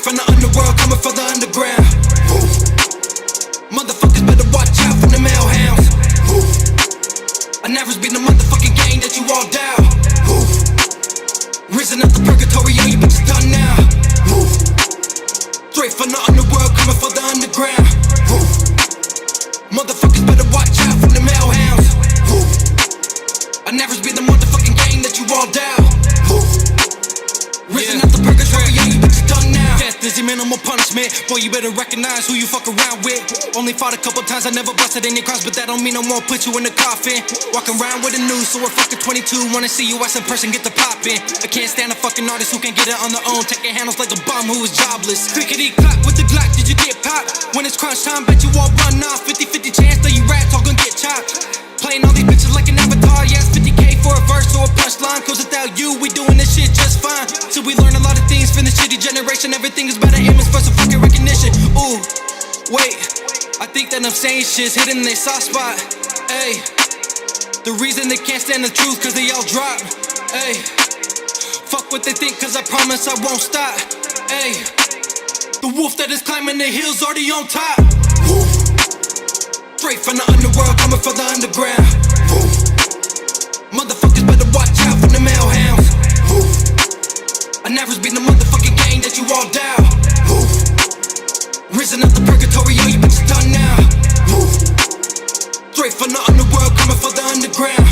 from the underworld, coming for the underground. Motherfuckers better watch out from the male hounds. I never been the motherfucking gang that you all down. Risen up the purgatory, all you bitches done now. Straight from the underworld, coming for the underground. Motherfuckers better watch out from the male hounds. I never been the motherfucking gang that you all down. Risen up the purgatory, all you bitches done now. Death is your minimal punishment. Boy, you better recognize who you fuck around with. Only fought a couple times, I never busted any crimes, but that don't mean I won't put you in the coffin. Walking around with a noose, so a fucking 22. Wanna see you as a person, get the poppin'. I can't stand a fucking artist who can't get it on their own, taking handles like a bum who is jobless. Clickety clap with the Glock, did you get popped? When it's crunch time, bet you all run off. 50-50 chance that you rats all gon' get chopped. Playing all these bitches like an avatar, yes, 50K for a verse or a punchline. Cause without you, we doing this shit just fine. So we learn a lot of things from the shitty generation. Everything is about an image for some fucking recognition. Ooh, wait, I think that I'm saying shit's hidden in their soft spot. Ayy, the reason they can't stand the truth cause they all drop. Ayy, fuck what they think cause I promise I won't stop. Ayy, the wolf that is climbing the hills already on top. Straight from the underworld, coming for the underground. Motherfuckers better watch out from the male hounds. I never been the motherfucking gang that you all down. Risen up the purgatory, all you bitches done now. Straight from the underworld, coming for the underground.